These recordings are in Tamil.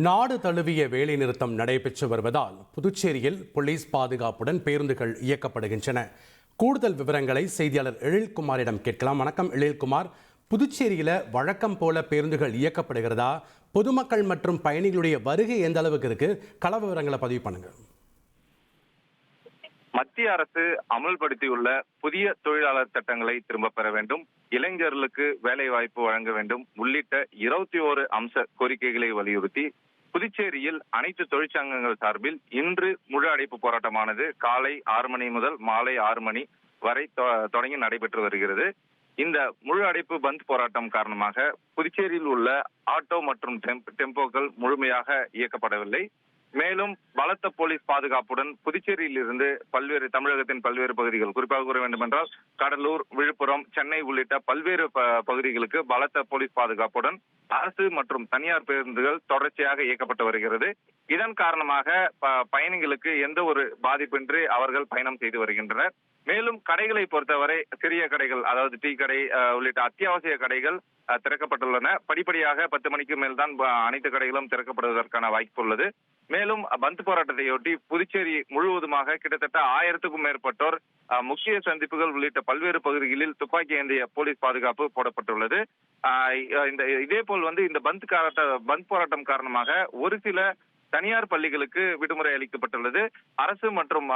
நாடு தழுவிய வேலைநிறுத்தம் நடைபெற்று வருவதால் புதுச்சேரியில் போலீஸ் பாதுகாப்புடன் பேருந்துகள் இயக்கப்படுகின்றன. கூடுதல் விவரங்களை செய்தியாளர் எழில்குமாரிடம் கேட்கலாம். வணக்கம் எழில்குமார், புதுச்சேரியில வழக்கம் போல பேருந்துகள் இயக்கப்படுகிறதா? பொதுமக்கள் மற்றும் பயணிகளுடைய வருகை எந்த அளவுக்கு இருக்கு? கள விவரங்களை பதிவு பண்ணுங்க. மத்திய அரசு அமல்படுத்தியுள்ள புதிய தொழிலாளர் சட்டங்களை திரும்ப பெற வேண்டும், இளைஞர்களுக்கு வேலை வாய்ப்பு வழங்க வேண்டும் உள்ளிட்ட 21 அம்ச கோரிக்கைகளை வலியுறுத்தி புதுச்சேரியில் அனைத்து தொழிற்சங்கங்கள் சார்பில் இன்று முழு அடைப்பு போராட்டமானது காலை 6 மணி முதல் மாலை 6 மணி வரை தொடங்கி நடைபெற்று வருகிறது. இந்த முழு அடைப்பு பந்த் போராட்டம் காரணமாக புதுச்சேரியில் உள்ள ஆட்டோ மற்றும் டெம்போக்கள் முழுமையாக இயக்கப்படவில்லை. மேலும் பலத்த போலீஸ் பாதுகாப்புடன் புதுச்சேரியில் இருந்து தமிழகத்தின் பல்வேறு பகுதிகள், குறிப்பாக கூற வேண்டும் என்றால் கடலூர், விழுப்புரம், சென்னை உள்ளிட்ட பல்வேறு பகுதிகளுக்கு பலத்த போலீஸ் பாதுகாப்புடன் அரசு மற்றும் தனியார் பேருந்துகள் தொடர்ச்சியாக இயக்கப்பட்டு வருகிறது. இதன் காரணமாக பயணிகளுக்கு எந்த ஒரு பாதிப்பின்றி அவர்கள் பயணம் செய்து வருகின்றனர். மேலும் கடைகளை பொறுத்தவரை சிறிய கடைகள், அதாவது டீ கடை உள்ளிட்ட அத்தியாவசிய கடைகள் திறக்கப்பட்டுள்ளன. படிப்படியாக 10 மணிக்கு மேல் தான் அனைத்து கடைகளும் திறக்கப்படுவதற்கான வாய்ப்பு உள்ளது. மேலும் பந்த் போராட்டத்தையொட்டி புதுச்சேரி முழுவதுமாக கிட்டத்தட்ட 1000க்கும் மேற்பட்டோர் முக்கிய சந்திப்புகள் உள்ளிட்ட பல்வேறு பகுதிகளில் துப்பாக்கி ஏந்திய போலீஸ் பாதுகாப்பு போடப்பட்டுள்ளது. இதேபோல் இந்த பந்த் போராட்டம் காரணமாக ஒரு சில தனியார் பள்ளிகளுக்கு விடுமுறை அளிக்கப்பட்டுள்ளது. அரசு மற்றும்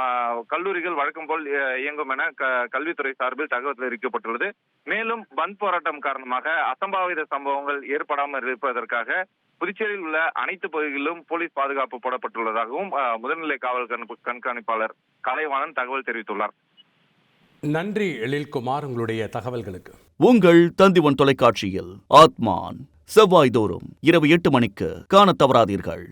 கல்லூரிகள் வழக்கம் போல் இயங்கும் என கல்வித்துறை சார்பில் தகவல் தெரிவிக்கப்பட்டுள்ளது. மேலும் பந்த் போராட்டம் காரணமாக அசம்பாவித சம்பவங்கள் ஏற்படாமல் இருப்பதற்காக புதுச்சேரியில் உள்ள அனைத்து பகுதிகளிலும் போலீஸ் பாதுகாப்பு போடப்பட்டுள்ளதாகவும் முதல்நிலை காவல் கண்காணிப்பாளர் கலைவாணன் தகவல் தெரிவித்துள்ளார். நன்றி எழில்குமார், உங்களுடைய தகவல்களுக்கு. உங்கள் தந்திவன் தொலைக்காட்சியில் ஆத்மான் செவ்வாய்தோறும் இரவு 8 மணிக்கு காணத் தவறாதீர்கள்.